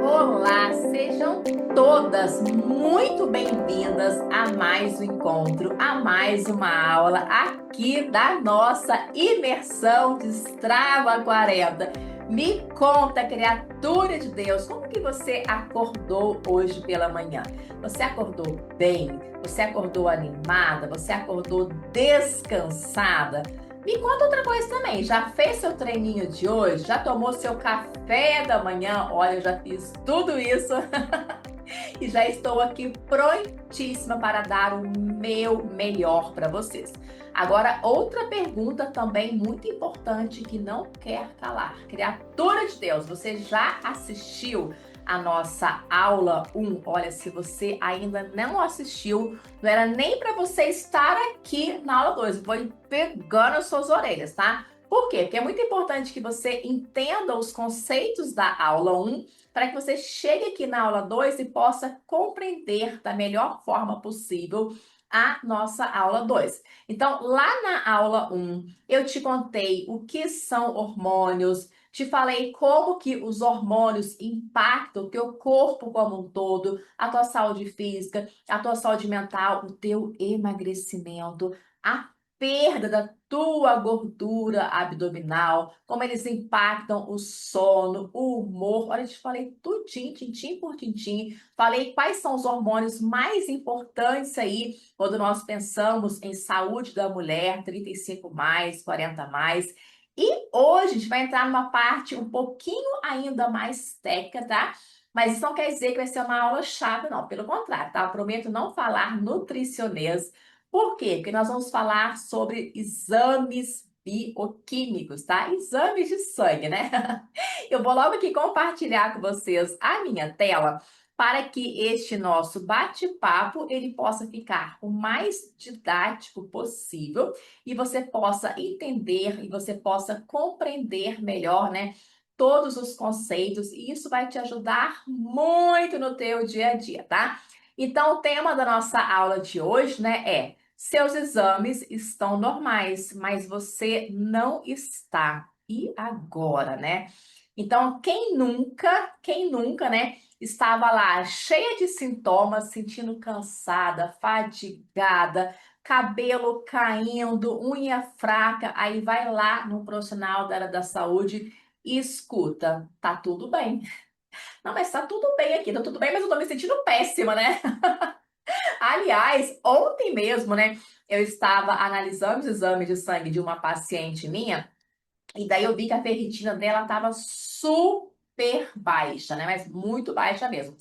Olá, sejam todas muito bem-vindas a mais um encontro, a mais uma aula aqui da nossa imersão de Strava 40. Me conta, criatura de Deus, como que você acordou hoje pela manhã? Você acordou bem? Você acordou animada? Você acordou descansada? Me conta outra coisa também, já fez seu treininho de hoje? Já tomou seu café da manhã? Olha, eu já fiz tudo isso e já estou aqui prontíssima para dar o meu melhor para vocês. Agora, outra pergunta também muito importante que não quer calar. Criatura de Deus, você já assistiu a nossa aula 1? Olha, se você ainda não assistiu, não era nem para você estar aqui na aula 2. Vou pegando as suas orelhas, tá? Por quê? Porque é muito importante que você entenda os conceitos da aula 1 para que você chegue aqui na aula 2 e possa compreender da melhor forma possível a nossa aula 2. Então, lá na aula 1, eu te contei o que são hormônios, te falei como que os hormônios impactam o teu corpo como um todo, a tua saúde física, a tua saúde mental, o teu emagrecimento, a perda da tua gordura abdominal, como eles impactam o sono, o humor. Olha, eu te falei tudinho, tintim por tintim. Falei quais são os hormônios mais importantes aí quando nós pensamos em saúde da mulher, 35 mais, 40 mais. E hoje a gente vai entrar numa parte um pouquinho ainda mais técnica, tá? Mas isso não quer dizer que vai ser uma aula chata, não. Pelo contrário, tá? Eu prometo não falar nutricionês. Por quê? Porque nós vamos falar sobre exames bioquímicos, tá? Exames de sangue, né? Eu vou logo aqui compartilhar com vocês a minha tela para que este nosso bate-papo ele possa ficar o mais didático possível e você possa entender e você possa compreender melhor, né? Todos os conceitos e isso vai te ajudar muito no teu dia a dia, tá? Então, o tema da nossa aula de hoje, né, é seus exames estão normais, mas você não está. E agora, né? Então, quem nunca, né, estava lá cheia de sintomas, sentindo cansada, fadigada, cabelo caindo, unha fraca, aí vai lá no profissional da área da saúde e escuta, tá tudo bem. Não, mas tá tudo bem aqui, tá tudo bem, mas eu tô me sentindo péssima, né? Aliás, ontem mesmo, né, eu estava analisando os exames de sangue de uma paciente minha, e daí eu vi que a ferritina dela estava super baixa, né, mas muito baixa mesmo.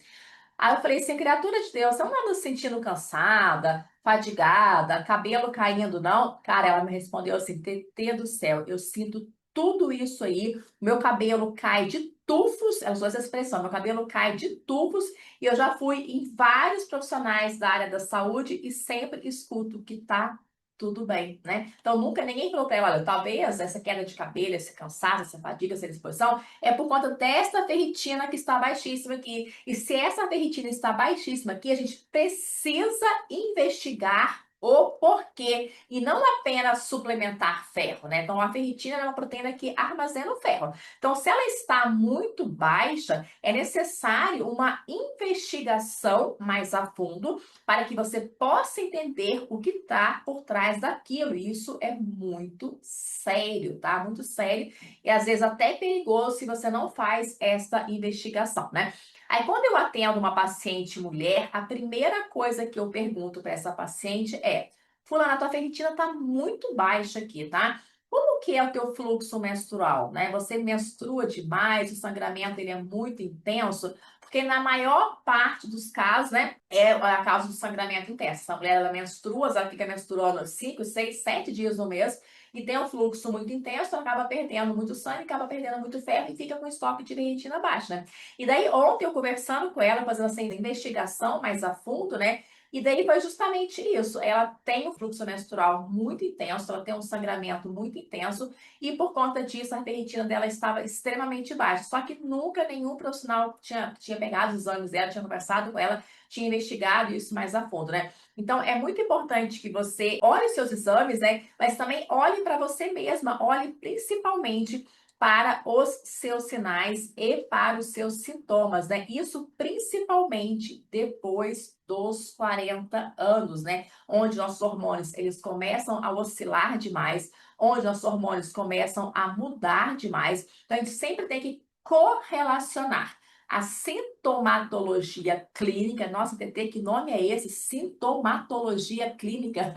Aí eu falei assim, criatura de Deus, você não anda se sentindo cansada, fadigada, cabelo caindo, não? Cara, ela me respondeu assim, TT do céu, eu sinto tudo isso aí, meu cabelo cai de tufos, ela usou essa expressão, meu cabelo cai de tufos, e eu já fui em vários profissionais da área da saúde e sempre escuto que tá tudo bem, né? Então nunca ninguém falou pra ela, olha, talvez essa queda de cabelo, esse cansaço, essa fadiga, essa disposição é por conta desta ferritina que está baixíssima aqui. E se essa ferritina está baixíssima aqui, a gente precisa investigar o porquê e não apenas suplementar ferro, né? Então, a ferritina é uma proteína que armazena o ferro. Então, se ela está muito baixa, é necessário uma investigação mais a fundo para que você possa entender o que está por trás daquilo. E isso é muito sério, tá? Muito sério e às vezes até perigoso se você não faz essa investigação, né? Aí, quando eu atendo uma paciente mulher, a primeira coisa que eu pergunto para essa paciente é: Fulana, tua ferritina tá muito baixa aqui, tá? Como que é o teu fluxo menstrual, né? Você menstrua demais, o sangramento ele é muito intenso, porque na maior parte dos casos, né, é a causa do sangramento intenso. Essa mulher, ela menstrua, ela fica menstruando 5, 6, 7 dias no mês, e tem um fluxo muito intenso, então acaba perdendo muito sangue, acaba perdendo muito ferro e fica com estoque de ferritina baixo, né? E daí, ontem eu conversando com ela, fazendo essa investigação mais a fundo, né? E daí foi justamente isso. Ela tem um fluxo menstrual muito intenso, ela tem um sangramento muito intenso, e por conta disso a ferritina dela estava extremamente baixa. Só que nunca nenhum profissional tinha pegado os exames dela, tinha conversado com ela, tinha investigado isso mais a fundo, né? Então é muito importante que você olhe os seus exames, né? Mas também olhe para você mesma, olhe principalmente para os seus sinais e para os seus sintomas, né? Isso principalmente depois dos 40 anos, né? Onde nossos hormônios eles começam a oscilar demais, onde nossos hormônios começam a mudar demais. Então a gente sempre tem que correlacionar a sintomatologia clínica. Nossa, TT, que nome é esse? Sintomatologia clínica.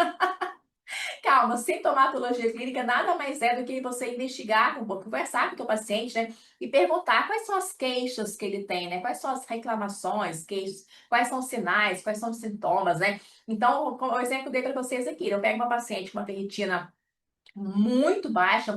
Calma, sintomatologia clínica nada mais é do que você investigar, conversar com o teu paciente, né? E perguntar quais são as queixas que ele tem, né? Quais são as reclamações, queixas, quais são os sinais, quais são os sintomas, né? Então, como o exemplo que eu dei para vocês aqui, eu pego uma paciente com uma ferritina muito baixa,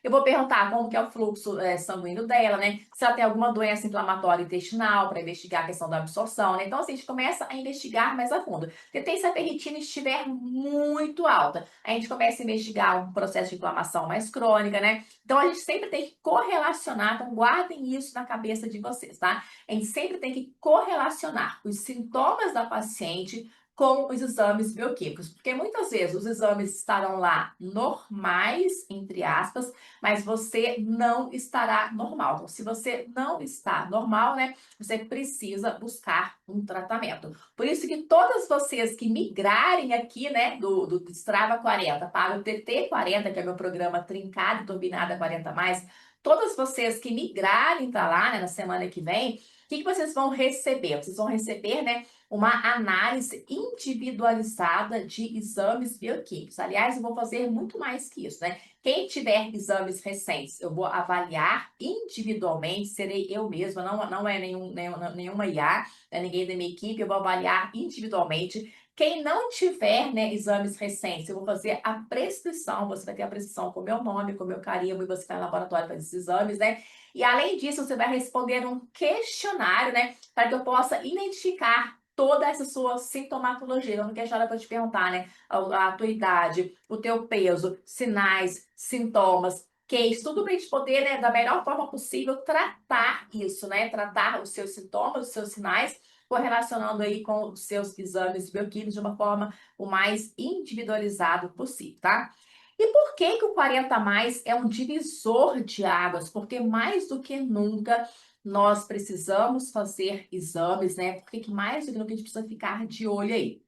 eu vou perguntar como que é o fluxo sanguíneo dela, né? Se ela tem alguma doença inflamatória intestinal, para investigar a questão da absorção, né? Então, assim, a gente começa a investigar mais a fundo. Se a ferritina estiver muito alta, a gente começa a investigar um processo de inflamação mais crônica, né? Então, a gente sempre tem que correlacionar, então guardem isso na cabeça de vocês, tá? A gente sempre tem que correlacionar os sintomas da paciente com os exames bioquímicos, porque muitas vezes os exames estarão lá normais, entre aspas, mas você não estará normal. Então, se você não está normal, né, você precisa buscar um tratamento. Por isso que todas vocês que migrarem aqui, né, do Strava 40 para o TT 40, que é meu programa Trincado e Turbinada 40 mais, todas vocês que migrarem para lá, né, na semana que vem, o que que vocês vão receber? Vocês vão receber, né, uma análise individualizada de exames bioquímicos. Aliás, eu vou fazer muito mais que isso, né? Quem tiver exames recentes, eu vou avaliar individualmente, serei eu mesma, não é nenhuma IA, não é ninguém da minha equipe, eu vou avaliar individualmente. Quem não tiver, né, exames recentes, eu vou fazer a prescrição, você vai ter a prescrição com o meu nome, com o meu carimbo, e você vai no laboratório fazer esses exames, né? E além disso, você vai responder um questionário, né, para que eu possa identificar toda essa sua sintomatologia. Então, no questionário eu vou te perguntar, né? A tua idade, o teu peso, sinais, sintomas, queixo, tudo para a gente poder, né, da melhor forma possível, tratar isso, né? Tratar os seus sintomas, os seus sinais, correlacionando aí com os seus exames bioquímicos de uma forma o mais individualizado possível, tá? E por que que o 40 mais é um divisor de águas? Porque mais do que nunca nós precisamos fazer exames, né? Porque que mais do que nunca a gente precisa ficar de olho aí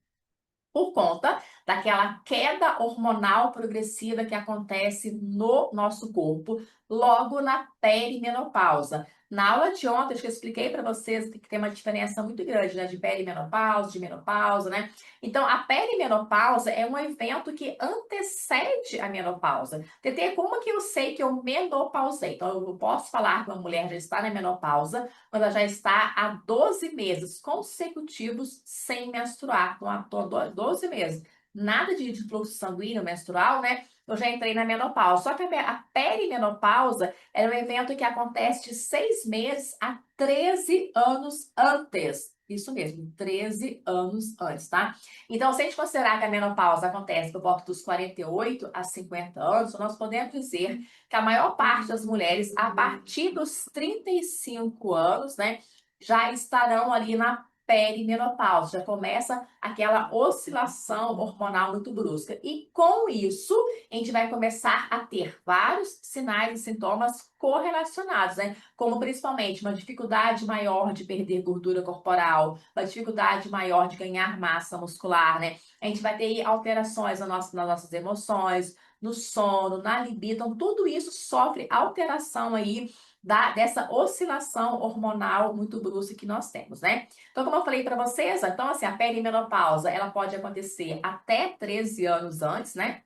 por conta daquela queda hormonal progressiva que acontece no nosso corpo logo na perimenopausa. Na aula de ontem, acho que eu expliquei para vocês que tem uma diferença muito grande, né, de perimenopausa, de menopausa, né? Então, a perimenopausa é um evento que antecede a menopausa. TT, como que eu sei que eu menopausei? Então, eu posso falar que uma mulher já está na menopausa quando ela já está há 12 meses consecutivos sem menstruar. Então, há 12 meses. Nada de fluxo sanguíneo menstrual, né? Eu já entrei na menopausa. Só que a perimenopausa é um evento que acontece de 6 meses a 13 anos antes. Isso mesmo, 13 anos antes, tá? Então, se a gente considerar que a menopausa acontece por volta dos 48 a 50 anos, nós podemos dizer que a maior parte das mulheres, a partir dos 35 anos, né, já estarão ali na perimenopausa, já começa aquela oscilação hormonal muito brusca. E com isso, a gente vai começar a ter vários sinais e sintomas correlacionados, né? Como principalmente uma dificuldade maior de perder gordura corporal, uma dificuldade maior de ganhar massa muscular, né? A gente vai ter alterações nas nossas emoções, no sono, na libido. Então, tudo isso sofre alteração aí dessa oscilação hormonal muito brusca que nós temos, né? Então, como eu falei para vocês, então, assim, a perimenopausa, ela pode acontecer até 13 anos antes, né?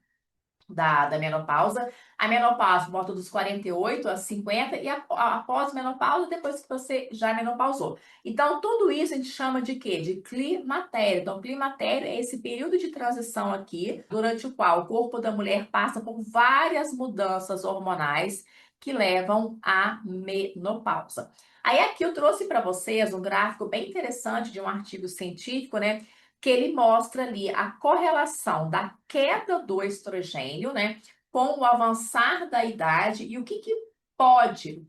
Da menopausa. A menopausa, por volta dos 48 a 50, e após menopausa, depois que você já menopausou. Então, tudo isso a gente chama de quê? De climatério. Então, climatério é esse período de transição aqui, durante o qual o corpo da mulher passa por várias mudanças hormonais que levam à menopausa. Aí aqui eu trouxe para vocês um gráfico bem interessante de um artigo científico, né? que ele mostra ali a correlação da queda do estrogênio, né, com o avançar da idade e o que que pode,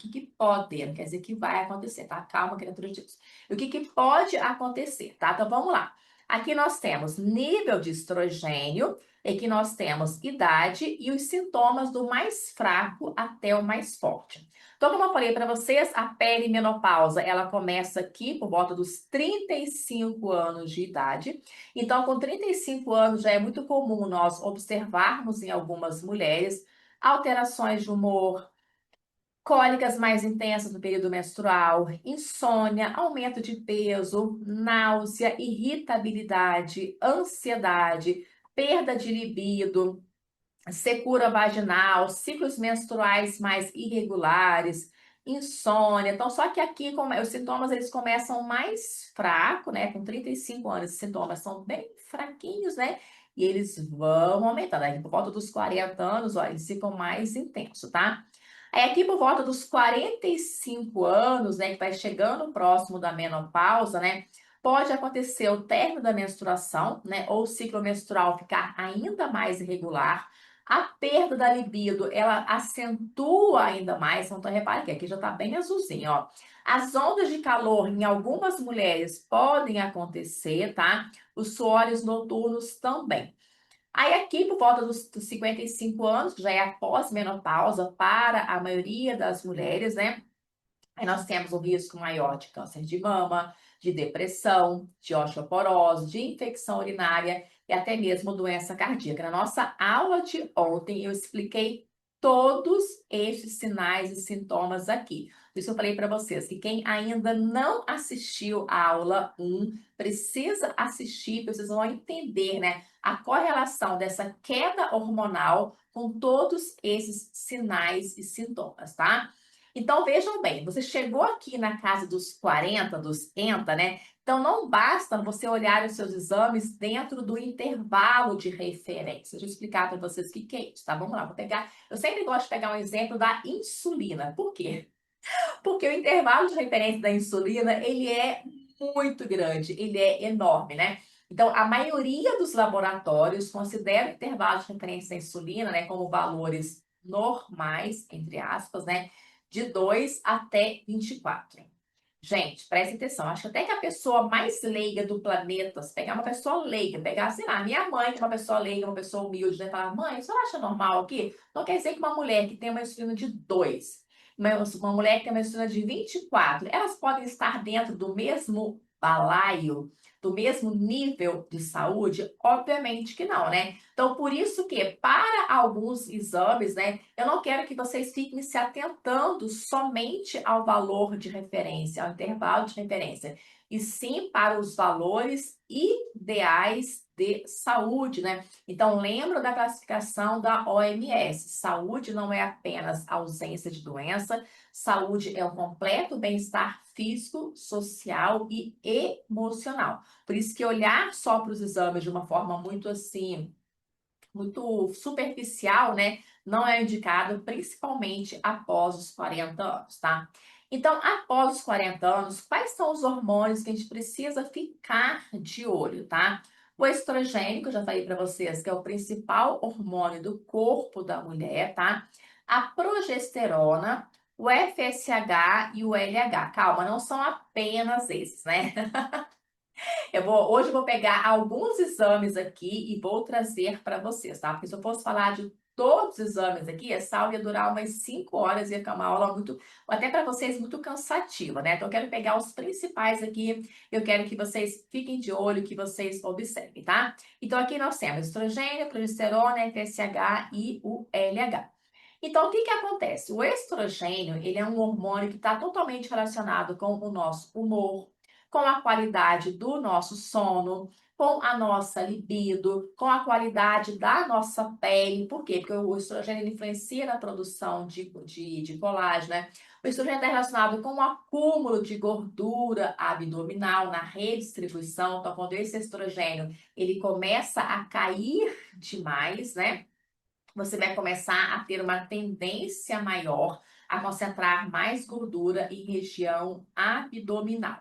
não quer dizer que vai acontecer, tá? Calma, criatura de Deus. O que que pode acontecer, tá? Então vamos lá. Aqui nós temos nível de estrogênio, aqui nós temos idade e os sintomas do mais fraco até o mais forte. Então, como eu falei para vocês, a perimenopausa, ela começa aqui por volta dos 35 anos de idade. Então, com 35 anos já é muito comum nós observarmos em algumas mulheres alterações de humor, cólicas mais intensas no período menstrual, insônia, aumento de peso, náusea, irritabilidade, ansiedade, perda de libido, secura vaginal, ciclos menstruais mais irregulares, insônia. Então, só que aqui os sintomas eles começam mais fraco, né? Com 35 anos, os sintomas são bem fraquinhos, né? E eles vão aumentando. Aí, por volta dos 40 anos, ó, eles ficam mais intensos, tá? Aí, aqui por volta dos 45 anos, né? Que vai chegando próximo da menopausa, né? Pode acontecer o término da menstruação, né? Ou o ciclo menstrual ficar ainda mais irregular. A perda da libido, ela acentua ainda mais. Então, repare que aqui já está bem azulzinho, ó. As ondas de calor em algumas mulheres podem acontecer, tá? Os suores noturnos também. Aí aqui, por volta dos 55 anos, que já é a pós-menopausa para a maioria das mulheres, né? Aí nós temos um risco maior de câncer de mama, de depressão, de osteoporose, de infecção urinária e até mesmo doença cardíaca. Na nossa aula de ontem, eu expliquei todos esses sinais e sintomas aqui. Por isso eu falei para vocês que quem ainda não assistiu a aula 1 precisa assistir, porque vocês vão entender, né, a correlação dessa queda hormonal com todos esses sinais e sintomas, tá? Então, vejam bem, você chegou aqui na casa dos 40, dos 30, né? Então, não basta você olhar os seus exames dentro do intervalo de referência. Deixa eu explicar para vocês o que é isso, tá? Vamos lá, vou pegar. Eu sempre gosto de pegar um exemplo da insulina. Por quê? Porque o intervalo de referência da insulina, ele é muito grande, ele é enorme, né? Então, a maioria dos laboratórios considera o intervalo de referência da insulina, né, como valores normais, entre aspas, né, de 2 até 24. Gente, presta atenção. Acho até que a pessoa mais leiga do planeta, se pegar uma pessoa leiga, pegar, sei lá, minha mãe, que é uma pessoa leiga, uma pessoa humilde, né? Falar, mãe, você acha normal aqui? Não quer dizer que uma mulher que tem uma insulina de 2, uma mulher que tem uma insulina de 24, elas podem estar dentro do mesmo balaio, do mesmo nível de saúde? Obviamente que não, né? Então, por isso que, para alguns exames, né, eu não quero que vocês fiquem se atentando somente ao valor de referência, ao intervalo de referência, e sim para os valores ideais de saúde, né? Então, lembra da classificação da OMS. Saúde não é apenas ausência de doença, saúde é o completo bem-estar físico, social e emocional. Por isso que olhar só para os exames de uma forma muito assim muito superficial, né? Não é indicado, principalmente após os 40 anos, tá? Então, após os 40 anos, quais são os hormônios que a gente precisa ficar de olho, tá? O estrogênio, que eu já falei para vocês, que é o principal hormônio do corpo da mulher, tá? A progesterona, o FSH e o LH. Calma, não são apenas esses, né? Hoje eu vou pegar alguns exames aqui e vou trazer para vocês, tá? Porque se eu fosse falar de todos os exames aqui, essa aula ia durar umas 5 horas, ia ficar uma aula muito, até para vocês, muito cansativa, né? Então, eu quero pegar os principais aqui, eu quero que vocês fiquem de olho, que vocês observem, tá? Então, aqui nós temos estrogênio, progesterona, FSH e o LH. Então, o que que acontece? O estrogênio, ele é um hormônio que está totalmente relacionado com o nosso humor, com a qualidade do nosso sono, com a nossa libido, com a qualidade da nossa pele. Por quê? Porque o estrogênio ele influencia na produção de colágeno, né? O estrogênio está relacionado com o acúmulo de gordura abdominal na redistribuição. Então, quando esse estrogênio ele começa a cair demais, né? Você vai começar a ter uma tendência maior a concentrar mais gordura em região abdominal.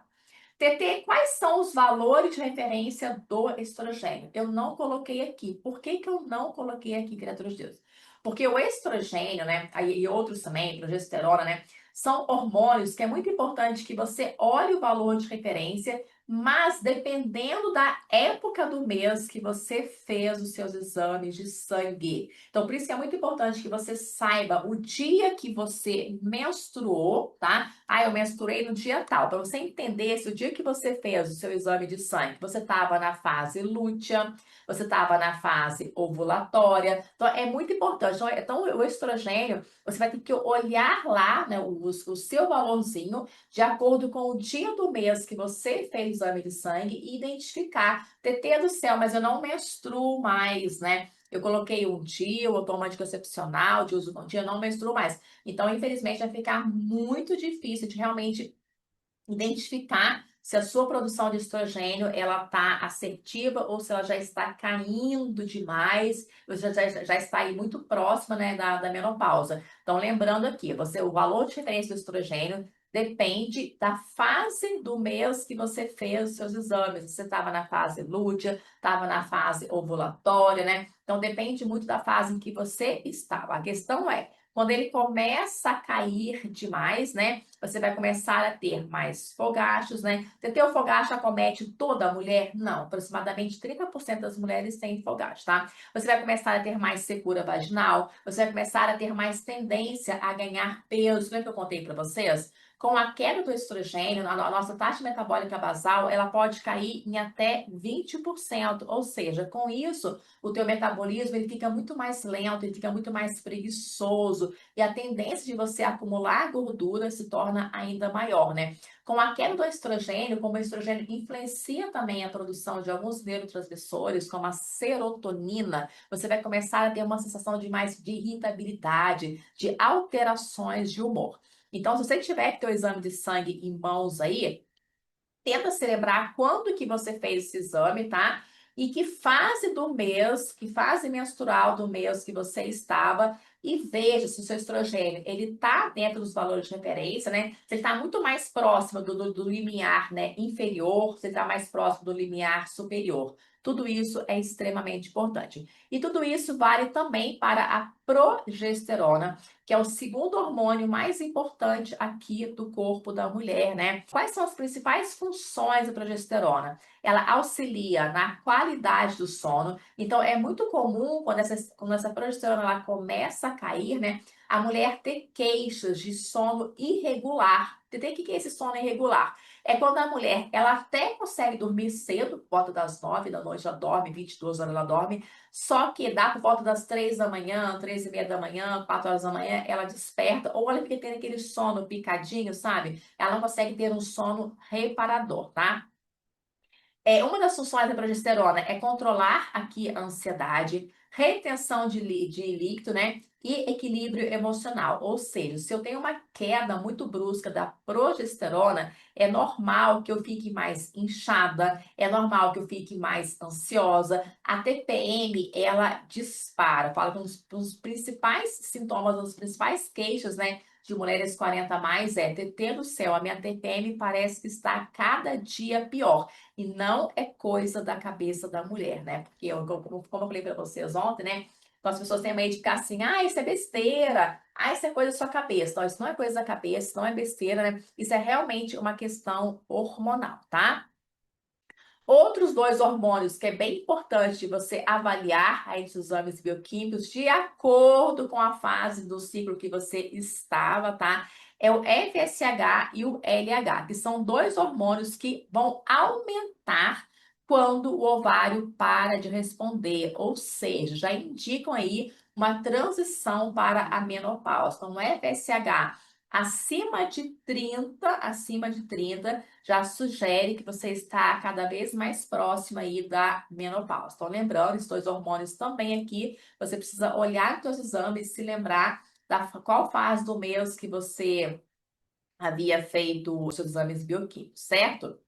TT, quais são os valores de referência do estrogênio? Eu não coloquei aqui. Por que que eu não coloquei aqui, criaturas de Deus? Porque o estrogênio, né, e outros também, progesterona, né, são hormônios que é muito importante que você olhe o valor de referência, mas dependendo da época do mês que você fez os seus exames de sangue. Então, por isso que é muito importante que você saiba o dia que você menstruou, tá? Ah, eu menstruei no dia tal. Para você entender se o dia que você fez o seu exame de sangue, você estava na fase lútea, você estava na fase ovulatória. Então, é muito importante. Então, o estrogênio, você vai ter que olhar lá, né, o seu valorzinho de acordo com o dia do mês que você fez o exame de sangue e identificar. TT do céu, mas eu não menstruo mais, né? Eu coloquei um dia, eu tomo anticoncepcional de uso contínuo, eu não menstruo mais. Então, infelizmente, vai ficar muito difícil de realmente identificar se a sua produção de estrogênio ela está assertiva ou se ela já está caindo demais, ou já está aí muito próxima, né, da menopausa. Então, lembrando aqui, o valor de referência do estrogênio depende da fase do mês que você fez os seus exames. Você estava na fase lútea, estava na fase ovulatória, né? Então, depende muito da fase em que você estava. A questão é, quando ele começa a cair demais, né? Você vai começar a ter mais fogachos, né? TT, o fogacho acomete toda a mulher? Não, aproximadamente 30% das mulheres têm fogacho, tá? Você vai começar a ter mais secura vaginal, você vai começar a ter mais tendência a ganhar peso. Lembra que eu contei para vocês? Com a queda do estrogênio, a nossa taxa metabólica basal, ela pode cair em até 20%, ou seja, com isso, o teu metabolismo ele fica muito mais lento, ele fica muito mais preguiçoso, e a tendência de você acumular gordura se torna ainda maior, né? Com a queda do estrogênio, como o estrogênio influencia também a produção de alguns neurotransmissores, como a serotonina, você vai começar a ter uma sensação de irritabilidade, de alterações de humor. Então, se você tiver teu exame de sangue em mãos aí, tenta celebrar quando que você fez esse exame, tá? E que fase do mês, que fase menstrual do mês que você estava e veja se o seu estrogênio ele está dentro dos valores de referência, né? Se ele está muito mais próximo do limiar, né, inferior, se ele está mais próximo do limiar superior. Tudo isso é extremamente importante. E tudo isso vale também para a progesterona, que é o segundo hormônio mais importante aqui do corpo da mulher, né? Quais são as principais funções da progesterona? Ela auxilia na qualidade do sono. Então, é muito comum quando essa progesterona ela começa a cair, né? A mulher ter queixas de sono irregular. Entendeu o que é esse sono irregular? É quando a mulher, ela até consegue dormir cedo, por volta das 9 da noite, ela dorme, 22 horas ela dorme, só que dá por volta das 3 da manhã, 3 e meia da manhã, 4 horas da manhã, ela desperta, ou ela fica tendo aquele sono picadinho, sabe? Ela não consegue ter um sono reparador, tá? Uma das funções da progesterona é controlar aqui a ansiedade, retenção de líquido, né? E equilíbrio emocional. Ou seja, se eu tenho uma queda muito brusca da progesterona, é normal que eu fique mais inchada, é normal que eu fique mais ansiosa. A TPM, ela dispara. Fala que um dos principais sintomas, um dos principais queixas, né? De mulheres 40 a mais é TT do céu, a minha TPM parece que está cada dia pior. E não é coisa da cabeça da mulher, né? Porque, como eu falei para vocês ontem, né? Então, as pessoas têm medo de ficar assim, ah, isso é besteira, ah, isso é coisa da sua cabeça. Então, isso não é coisa da cabeça, isso não é besteira, né? Isso é realmente uma questão hormonal, tá? Outros dois hormônios que é bem importante de você avaliar aí nos exames bioquímicos de acordo com a fase do ciclo que você estava, tá? É o FSH e o LH, que são dois hormônios que vão aumentar quando o ovário para de responder, ou seja, já indicam aí uma transição para a menopausa. Então, o FSH acima de 30 já sugere que você está cada vez mais próximo aí da menopausa. Então, lembrando, esses dois hormônios também aqui, você precisa olhar os seus exames e se lembrar da qual fase do mês que você havia feito os seus exames bioquímicos, certo?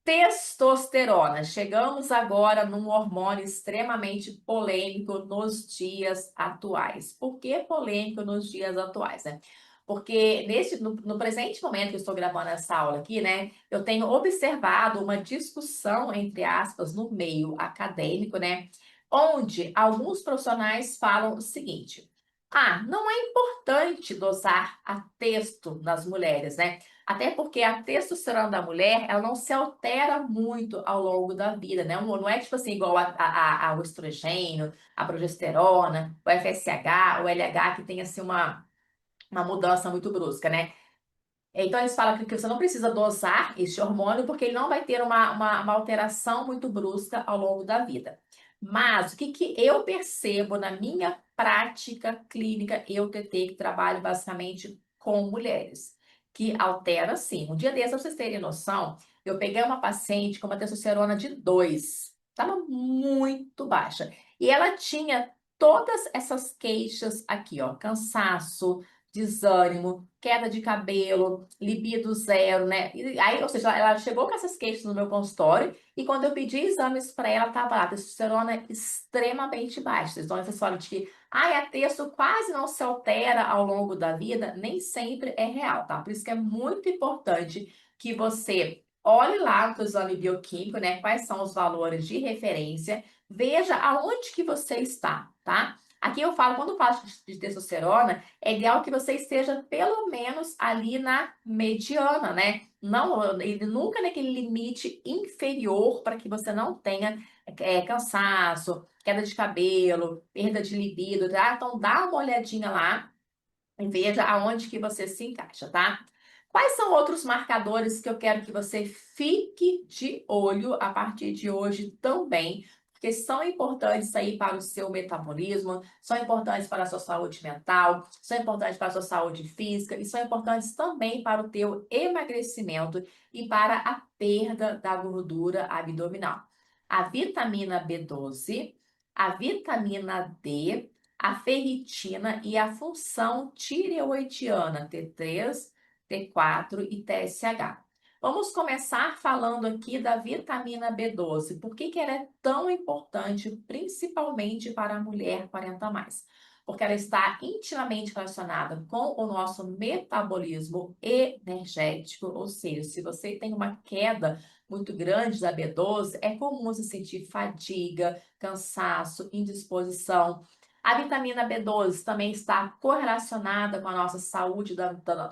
Testosterona. Chegamos agora num hormônio extremamente polêmico nos dias atuais. Por que polêmico nos dias atuais, né? Porque no presente momento que eu estou gravando essa aula aqui, né, eu tenho observado uma discussão, entre aspas, no meio acadêmico, né, onde alguns profissionais falam o seguinte: ah, não é importante dosar a texto nas mulheres, né? Até porque a testosterona da mulher, ela não se altera muito ao longo da vida, né? Não é tipo assim, igual ao estrogênio, a progesterona, o FSH, o LH, que tem assim uma mudança muito brusca, né? Então, eles falam que você não precisa dosar esse hormônio porque ele não vai ter uma alteração muito brusca ao longo da vida. Mas o que, que eu percebo na minha prática clínica, eu TT, que trabalho basicamente com mulheres, que altera sim. Um dia desses, pra vocês terem noção, eu peguei uma paciente com uma testosterona de 2, estava muito baixa. E ela tinha todas essas queixas aqui, ó, cansaço, desânimo, queda de cabelo, libido zero, né? E aí, ou seja, ela chegou com essas queixas no meu consultório e quando eu pedi exames para ela, tava lá, testosterona extremamente baixa. Então, vocês falam de que a testo quase não se altera ao longo da vida, nem sempre é real, tá? Por isso que é muito importante que você olhe lá no seu exame bioquímico, né? Quais são os valores de referência, veja aonde que você está, tá? Aqui eu falo, quando eu falo de testosterona, é ideal que você esteja pelo menos ali na mediana, né? Não, ele nunca naquele limite inferior para que você não tenha cansaço, queda de cabelo, perda de libido, tá? Então dá uma olhadinha lá e veja aonde que você se encaixa, tá? Quais são outros marcadores que eu quero que você fique de olho a partir de hoje também? Porque são importantes aí para o seu metabolismo, são importantes para a sua saúde mental, são importantes para a sua saúde física e são importantes também para o teu emagrecimento e para a perda da gordura abdominal. A vitamina B12, a vitamina D, a ferritina e a função tireoidiana, T3, T4 e TSH. Vamos começar falando aqui da vitamina B12. Por que que ela é tão importante, principalmente para a mulher 40 a mais? Porque ela está intimamente relacionada com o nosso metabolismo energético, ou seja, se você tem uma queda muito grande da B12, é comum se sentir fadiga, cansaço, indisposição. A vitamina B12 também está correlacionada com a nossa saúde,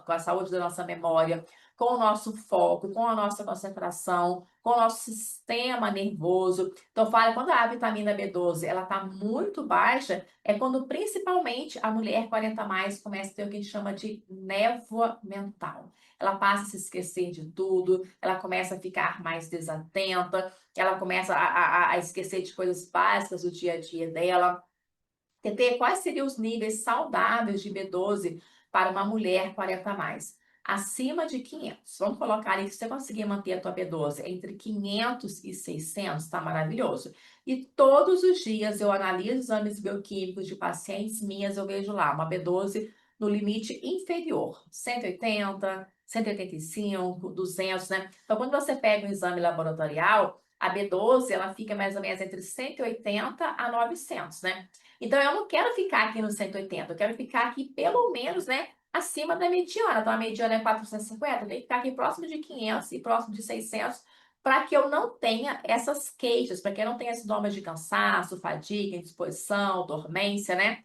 com a saúde da nossa memória, com o nosso foco, com a nossa concentração, com o nosso sistema nervoso. Então, fala, quando a vitamina B12 ela está muito baixa, é quando principalmente a mulher 40 a mais começa a ter o que a gente chama de névoa mental. Ela passa a se esquecer de tudo, ela começa a ficar mais desatenta, ela começa a esquecer de coisas básicas do dia a dia dela. TT, quais seriam os níveis saudáveis de B12 para uma mulher 40 a mais? Acima de 500. Vamos colocar ali que se você conseguir manter a tua B12 entre 500 e 600, tá maravilhoso. E todos os dias eu analiso exames bioquímicos de pacientes minhas, eu vejo lá uma B12 no limite inferior, 180, 185, 200, né? Então, quando você pega um exame laboratorial, a B12 ela fica mais ou menos entre 180 a 900, né? Então, eu não quero ficar aqui no 180, eu quero ficar aqui pelo menos, né, acima da mediana. Então, a mediana é 450, eu tenho que ficar aqui próximo de 500 e próximo de 600 para que eu não tenha essas queixas, para que eu não tenha sintomas de cansaço, fadiga, indisposição, dormência, né?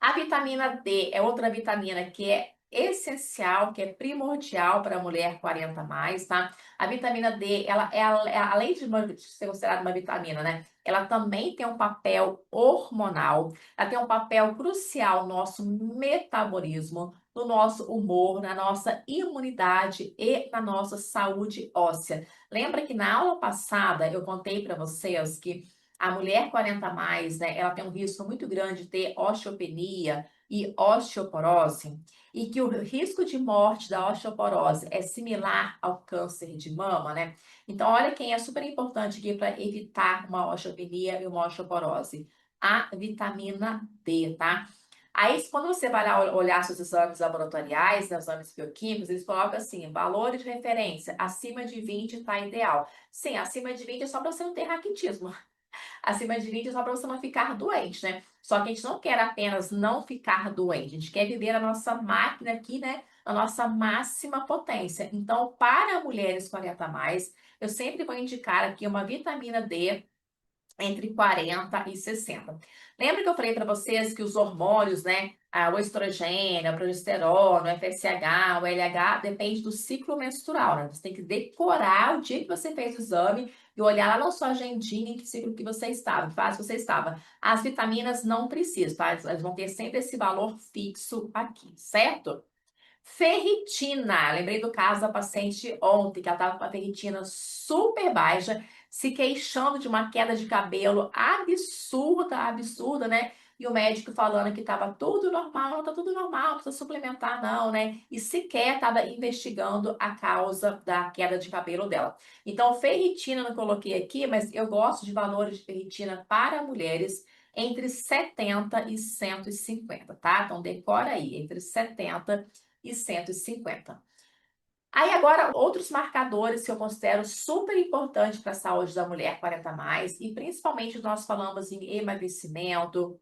A vitamina D é outra vitamina que é essencial, que é primordial para a mulher 40 a mais, tá? A vitamina D, além de ser considerada uma vitamina, né? Ela também tem um papel hormonal, ela tem um papel crucial no nosso metabolismo, no nosso humor, na nossa imunidade e na nossa saúde óssea. Lembra que na aula passada eu contei para vocês que a mulher 40 a mais, né, ela tem um risco muito grande de ter osteopenia e osteoporose, e que o risco de morte da osteoporose é similar ao câncer de mama, né? Então, olha quem é super importante aqui para evitar uma osteopenia e uma osteoporose. A vitamina D, tá? Aí, quando você vai lá olhar seus exames laboratoriais, né, exames bioquímicos, eles colocam assim, valores de referência, acima de 20 está ideal. Sim, acima de 20 é só para você não ter raquitismo. acima de 20 só para você não ficar doente, né? Só que a gente não quer apenas não ficar doente, a gente quer viver a nossa máquina aqui, né? A nossa máxima potência. Então, para mulheres 40 a mais, eu sempre vou indicar aqui uma vitamina D entre 40 e 60. Lembra que eu falei para vocês que os hormônios, né, o estrogênio, a progesterona, o FSH, o LH, depende do ciclo menstrual, né? Você tem que decorar o dia que você fez o exame e olhar lá na sua agendinha em que ciclo que você estava, que fase você estava. As vitaminas não precisam, tá? Elas vão ter sempre esse valor fixo aqui, certo? Ferritina. Lembrei do caso da paciente ontem, que ela estava com a ferritina super baixa, se queixando de uma queda de cabelo absurda, absurda, né? E o médico falando que estava tudo normal, não tá tudo normal, não precisa suplementar, não, né? E sequer estava investigando a causa da queda de cabelo dela. Então, ferritina eu não coloquei aqui, mas eu gosto de valores de ferritina para mulheres entre 70 e 150, tá? Então, decora aí, entre 70 e 150. Aí agora, outros marcadores que eu considero super importantes para a saúde da mulher 40 a mais, e principalmente nós falamos em emagrecimento,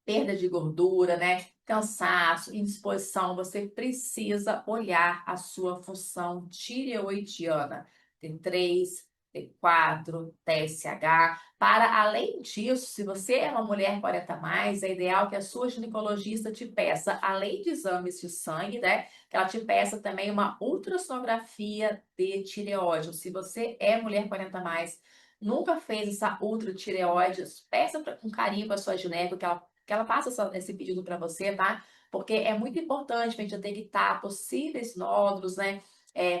perda de gordura, né? Cansaço, indisposição, você precisa olhar a sua função tireoidiana. T3, T4, TSH. Para além disso, se você é uma mulher 40 a mais, é ideal que a sua ginecologista te peça, além de exames de sangue, né? Que ela te peça também uma ultrassonografia de tireoide. Se você é mulher 40 a mais, nunca fez essa ultratireoide, peça com carinho para a sua gineco que ela faça esse pedido para você, tá? Porque é muito importante para a gente detectar possíveis nódulos, né?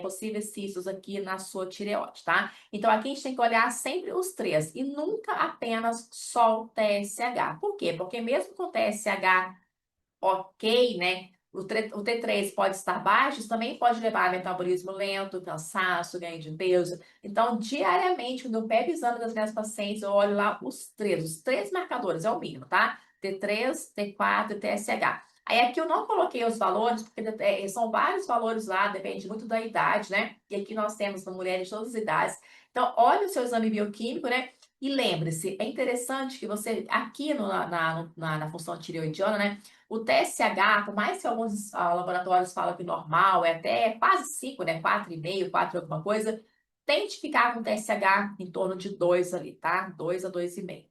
Possíveis cistos aqui na sua tireoide, tá? Então aqui a gente tem que olhar sempre os três e nunca apenas só o TSH. Por quê? Porque mesmo com o TSH ok, né? O T3 pode estar baixo, isso também pode levar a metabolismo lento, cansaço, ganho de peso. Então, diariamente, quando eu pego o exame das minhas pacientes, eu olho lá os três marcadores, é o mínimo, tá? T3, T4 e TSH. Aí aqui eu não coloquei os valores, porque são vários valores lá, depende muito da idade, né? E aqui nós temos mulheres de todas as idades. Então, olha o seu exame bioquímico, né? E lembre-se, é interessante que você, aqui na função tireoidiana, né? O TSH, por mais que alguns laboratórios falam que normal é até quase 5, né? 4,5, 4 alguma coisa, tente ficar com TSH em torno de 2 ali, tá? 2 a 2,5.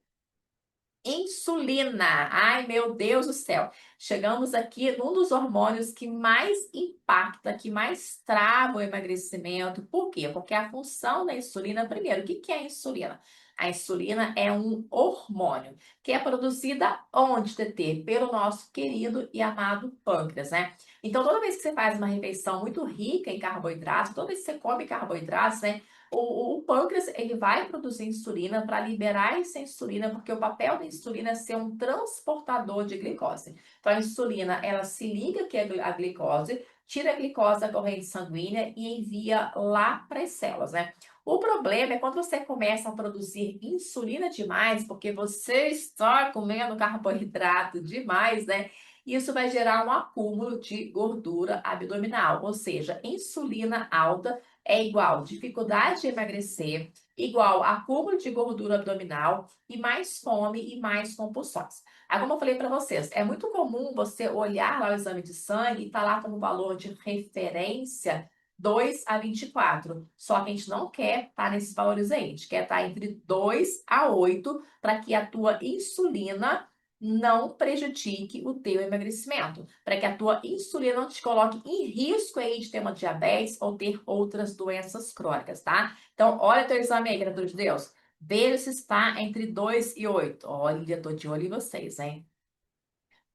Insulina. Ai, meu Deus do céu. Chegamos aqui num dos hormônios que mais impacta, que mais trava o emagrecimento. Por quê? Porque a função da insulina, primeiro, o que que é a insulina? A insulina é um hormônio que é produzida onde, TT? Pelo nosso querido e amado pâncreas, né? Então, toda vez que você faz uma refeição muito rica em carboidratos, toda vez que você come carboidratos, né? O pâncreas ele vai produzir insulina para liberar essa insulina, porque o papel da insulina é ser um transportador de glicose. Então, a insulina ela se liga que é a glicose, tira a glicose da corrente sanguínea e envia lá para as células, né? O problema é quando você começa a produzir insulina demais, porque você está comendo carboidrato demais, né? Isso vai gerar um acúmulo de gordura abdominal, ou seja, insulina alta é igual dificuldade de emagrecer, igual acúmulo de gordura abdominal e mais fome e mais compulsões. Aí, como eu falei para vocês, é muito comum você olhar lá o exame de sangue e tá lá como valor de referência 2 a 24. Só que a gente não quer estar nesses valores aí. A gente quer estar entre 2 a 8 para que a tua insulina não prejudique o teu emagrecimento, para que a tua insulina não te coloque em risco aí de ter uma diabetes ou ter outras doenças crônicas, tá? Então, olha teu exame aí, criatura de Deus. Veja se está entre 2 e 8. Olha, tô de olho em vocês, hein?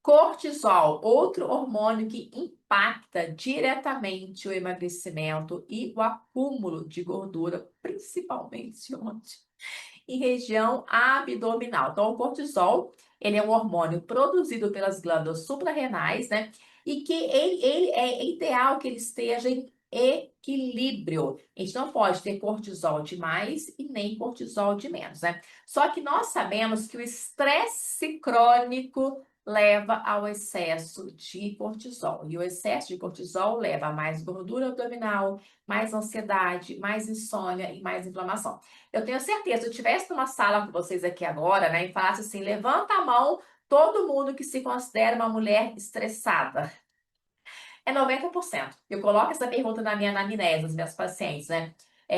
Cortisol, outro hormônio que impacta diretamente o emagrecimento e o acúmulo de gordura, principalmente onde? Em região abdominal. Então, o cortisol, ele é um hormônio produzido pelas glândulas suprarrenais, né? E que ele é ideal que ele esteja em equilíbrio. A gente não pode ter cortisol de mais e nem cortisol de menos, né? Só que nós sabemos que o estresse crônico leva ao excesso de cortisol. E o excesso de cortisol leva a mais gordura abdominal, mais ansiedade, mais insônia e mais inflamação. Eu tenho certeza, se eu estivesse numa sala com vocês aqui agora, né, e falasse assim, levanta a mão todo mundo que se considera uma mulher estressada. É 90%. Eu coloco essa pergunta na minha anamnese dos meus pacientes, né?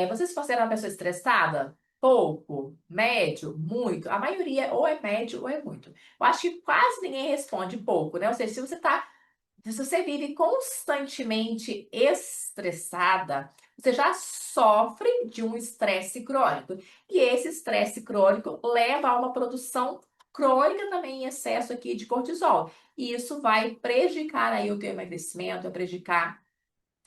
Você se considera uma pessoa estressada? Pouco, médio, muito. A maioria ou é médio ou é muito. Eu acho que quase ninguém responde pouco, né? Ou seja, se você vive constantemente estressada, você já sofre de um estresse crônico. E esse estresse crônico leva a uma produção crônica também em excesso aqui de cortisol. E isso vai prejudicar aí o teu emagrecimento, vai prejudicar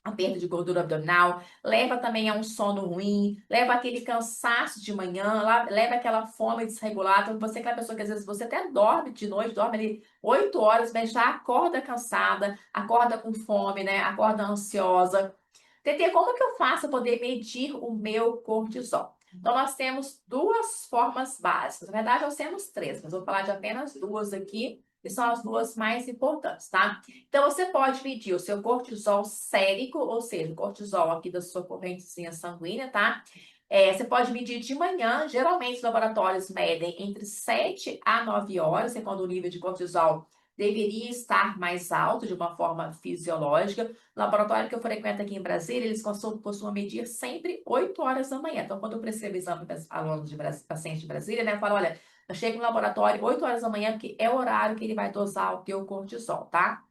a perda de gordura abdominal, leva também a um sono ruim, leva aquele cansaço de manhã, leva aquela fome desregulada. Então, você é aquela pessoa que às vezes você até dorme de noite, dorme ali 8 horas, mas já acorda cansada, acorda com fome, né? Acorda ansiosa. TT, como que eu faço para poder medir o meu cortisol? Então, nós temos duas formas básicas. Na verdade, nós temos três, mas vou falar de apenas duas aqui, que são as duas mais importantes, tá? Então, você pode medir o seu cortisol sérico, ou seja, o cortisol aqui da sua correntezinha sanguínea, tá? Você pode medir de manhã, geralmente os laboratórios medem entre 7 a 9 horas, é quando o nível de cortisol deveria estar mais alto de uma forma fisiológica. No laboratório que eu frequento aqui em Brasília, eles costumam medir sempre 8 horas da manhã. Então, quando eu prescrevo exame para alunos de pacientes de Brasília, né, eu falo, olha, eu chego no laboratório 8 horas da manhã, porque é o horário que ele vai dosar o teu cortisol, tá?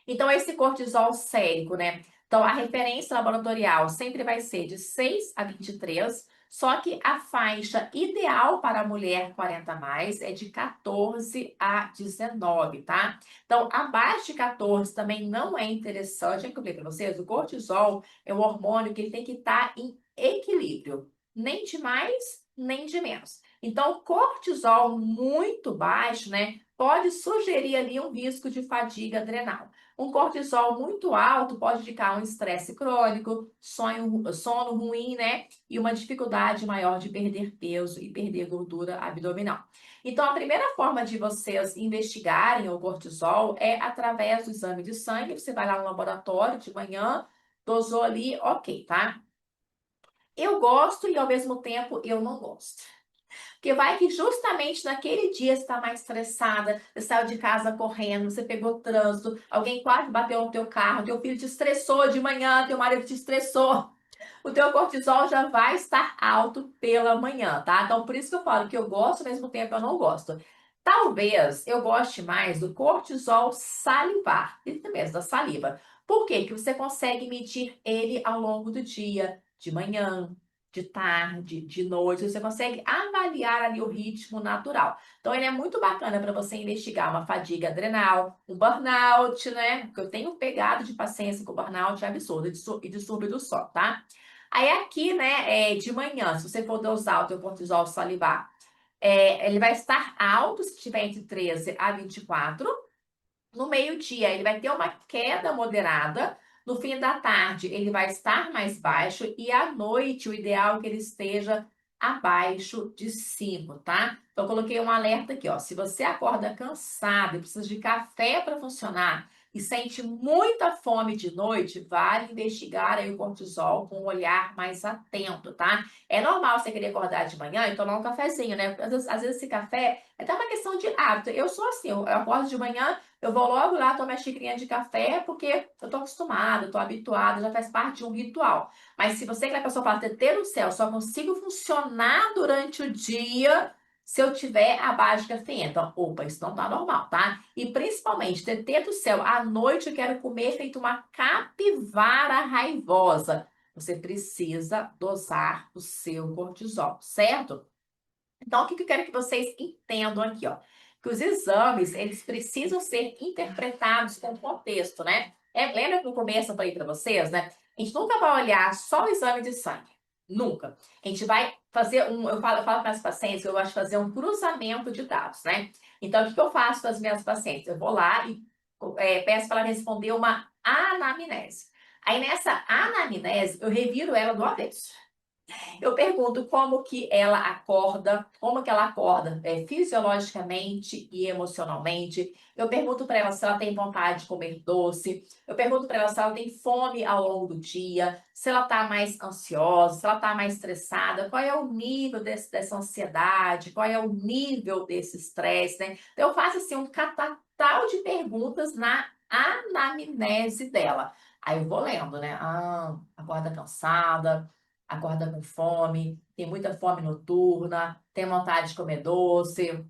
Então, esse cortisol sérico, né? Então, a referência laboratorial sempre vai ser de 6 a 23, só que a faixa ideal para a mulher 40 a mais é de 14 a 19, tá? Então, abaixo de 14 também não é interessante. É que eu falei para vocês, o cortisol é um hormônio que ele tem que estar em equilíbrio, nem de mais, nem de menos. Então, cortisol muito baixo, né, pode sugerir ali um risco de fadiga adrenal. Um cortisol muito alto pode indicar um estresse crônico, sono ruim, né? E uma dificuldade maior de perder peso e perder gordura abdominal. Então, a primeira forma de vocês investigarem o cortisol é através do exame de sangue. Você vai lá no laboratório de manhã, dosou ali, ok, tá? Eu gosto e ao mesmo tempo eu não gosto. Porque vai que justamente naquele dia você está mais estressada, você saiu de casa correndo, você pegou trânsito, alguém quase bateu no teu carro, teu filho te estressou de manhã, teu marido te estressou. O teu cortisol já vai estar alto pela manhã, tá? Então, por isso que eu falo que eu gosto, ao mesmo tempo eu não gosto. Talvez eu goste mais do cortisol salivar, isso mesmo, da saliva. Por quê? Que você consegue medir ele ao longo do dia, de manhã, de tarde, de noite, você consegue avaliar ali o ritmo natural. Então, ele é muito bacana para você investigar uma fadiga adrenal, um burnout, né? Porque eu tenho pegado de paciência com burnout absurdo e distúrbio do sono, tá? Aí aqui, né, de manhã, se você for dosar o teu cortisol salivar, ele vai estar alto se estiver entre 13 a 24. No meio-dia, ele vai ter uma queda moderada. No fim da tarde, ele vai estar mais baixo. E à noite, o ideal é que ele esteja abaixo de 5, tá? Então, eu coloquei um alerta aqui, ó. Se você acorda cansado e precisa de café para funcionar e sente muita fome de noite, vale investigar aí o cortisol com um olhar mais atento, tá? É normal você querer acordar de manhã e tomar um cafezinho, né? Às vezes esse café é até uma questão de hábito. Eu sou assim, eu acordo de manhã, eu vou logo lá tomar minha xicrinha de café, porque eu tô acostumada, eu tô habituada, já faz parte de um ritual. Mas se você que é a pessoa fala, TT no céu, só consigo funcionar durante o dia se eu tiver abaixo de cafeína. Então, opa, isso não tá normal, tá? E principalmente, TT do céu, à noite eu quero comer feito uma capivara raivosa. Você precisa dosar o seu cortisol, certo? Então, o que eu quero que vocês entendam aqui, ó? Que os exames, eles precisam ser interpretados com contexto, né? Lembra que no começo eu falei para vocês, né? A gente nunca vai olhar só o exame de sangue. Nunca. A gente vai fazer eu falo para as pacientes que eu gosto de fazer um cruzamento de dados, né? Então, o que eu faço com as minhas pacientes? Eu vou lá e peço para ela responder uma anamnese. Aí, nessa anamnese, eu reviro ela do avesso. Eu pergunto como que ela acorda, como que ela acorda fisiologicamente e emocionalmente. Eu pergunto para ela se ela tem vontade de comer doce. Eu pergunto para ela se ela tem fome ao longo do dia, se ela está mais ansiosa, se ela está mais estressada, qual é o nível dessa ansiedade, qual é o nível desse estresse, né? Então, eu faço assim um catatal de perguntas na anamnese dela. Aí eu vou lendo, né? Ah, acorda cansada, acorda com fome, tem muita fome noturna, tem vontade de comer doce,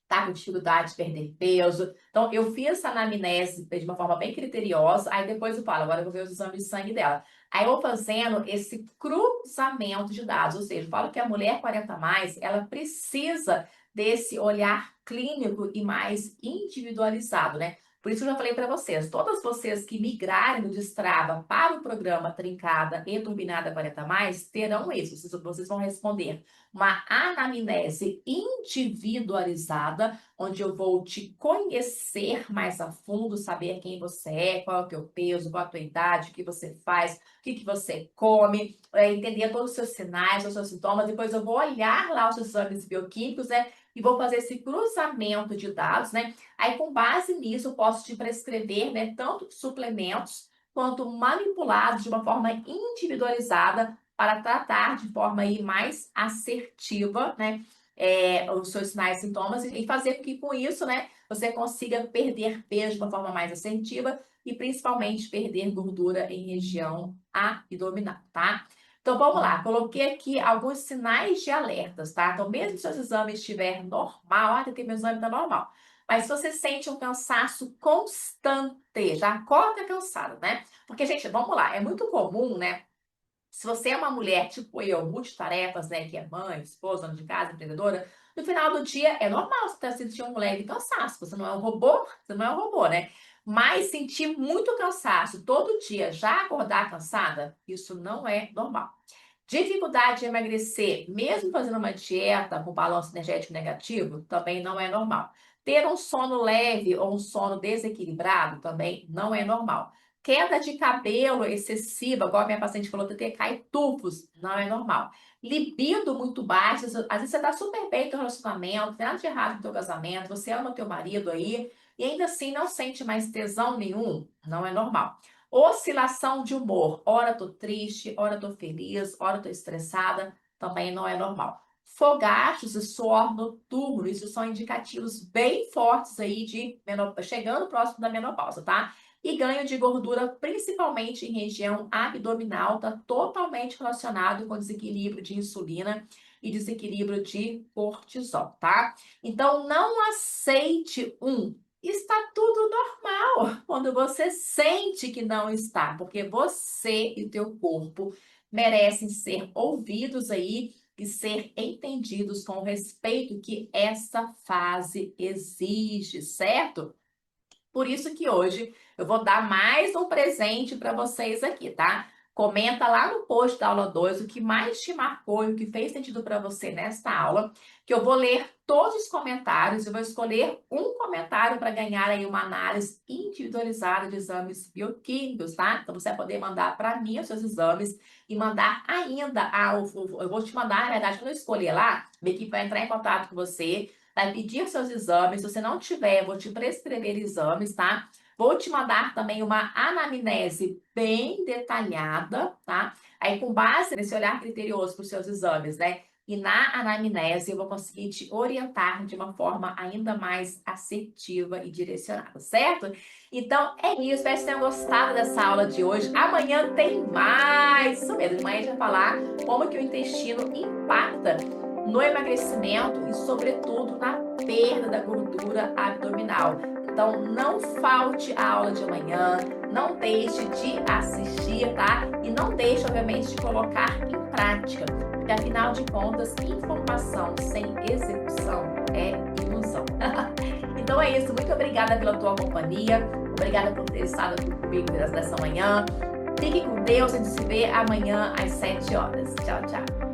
tá com dificuldade de perder peso. Então, eu fiz essa anamnese de uma forma bem criteriosa, aí depois eu falo, agora eu vou ver os exames de sangue dela. Aí eu vou fazendo esse cruzamento de dados, ou seja, eu falo que a mulher 40 mais, ela precisa desse olhar clínico e mais individualizado, né? Por isso eu já falei para vocês, todas vocês que migrarem do Destrava para o programa Trincada e Turbinada 40 mais, terão isso. Vocês vão responder uma anamnese individualizada, onde eu vou te conhecer mais a fundo, saber quem você é, qual é o teu peso, qual é a tua idade, o que você faz, o que você come, entender todos os seus sinais, os seus sintomas. Depois eu vou olhar lá os seus exames bioquímicos, né? E vou fazer esse cruzamento de dados, né? Aí, com base nisso, eu posso te prescrever, né, tanto suplementos quanto manipulados de uma forma individualizada para tratar de forma aí mais assertiva, né, os seus sinais e sintomas e fazer com que com isso, né, você consiga perder peso de uma forma mais assertiva e principalmente perder gordura em região abdominal, tá? Então vamos lá, coloquei aqui alguns sinais de alertas, tá? Então, mesmo se seus exames estiver normal, tem meu exame tá normal. Mas se você sente um cansaço constante, já acorda cansado, né? Porque, gente, vamos lá, é muito comum, né? Se você é uma mulher tipo eu, multitarefas, né, que é mãe, esposa, dona de casa, empreendedora, no final do dia é normal você estar sentindo um leve cansaço. Você não é um robô, você não é um robô, né? Mas sentir muito cansaço todo dia, já acordar cansada, isso não é normal. Dificuldade de emagrecer, mesmo fazendo uma dieta com balanço energético negativo, também não é normal. Ter um sono leve ou um sono desequilibrado também não é normal. Queda de cabelo excessiva, igual a minha paciente falou, ter cai tufos, não é normal. Libido muito baixo, às vezes você está super bem no teu relacionamento, não tem nada de errado no teu casamento, você ama teu marido aí, e ainda assim não sente mais tesão nenhum, não é normal. Oscilação de humor, ora tô triste, ora tô feliz, ora tô estressada, também não é normal. Fogachos e suor noturno, isso são indicativos bem fortes aí de chegando próximo da menopausa, tá? E ganho de gordura, principalmente em região abdominal, está totalmente relacionado com desequilíbrio de insulina e desequilíbrio de cortisol, tá? Então, não aceite está tudo normal quando você sente que não está, porque você e teu corpo merecem ser ouvidos aí e ser entendidos com o respeito que essa fase exige, certo? Por isso que hoje eu vou dar mais um presente para vocês aqui, tá? Comenta lá no post da aula 2 o que mais te marcou e o que fez sentido para você nesta aula, que eu vou ler todos os comentários, eu vou escolher um comentário para ganhar aí uma análise individualizada de exames bioquímicos, tá? Então você vai poder mandar para mim os seus exames e mandar ainda, eu vou te mandar, na verdade, quando eu escolher lá, minha equipe vai entrar em contato com você, vai pedir seus exames. Se você não tiver, eu vou te prescrever exames, tá? Vou te mandar também uma anamnese bem detalhada, tá? Aí, com base nesse olhar criterioso para os seus exames, né? E na anamnese, eu vou conseguir te orientar de uma forma ainda mais assertiva e direcionada, certo? Então, é isso. Espero que vocês tenham gostado dessa aula de hoje. Amanhã tem mais. Isso mesmo, amanhã a gente vai falar como que o intestino impacta no emagrecimento e, sobretudo, na perda da gordura abdominal. Então, não falte a aula de amanhã, não deixe de assistir, tá? E não deixe, obviamente, de colocar em prática, porque, afinal de contas, informação sem execução é ilusão. Então é isso, muito obrigada pela tua companhia, obrigada por ter estado aqui comigo nessa manhã. Fique com Deus, a gente se vê amanhã às 7 horas. Tchau, tchau.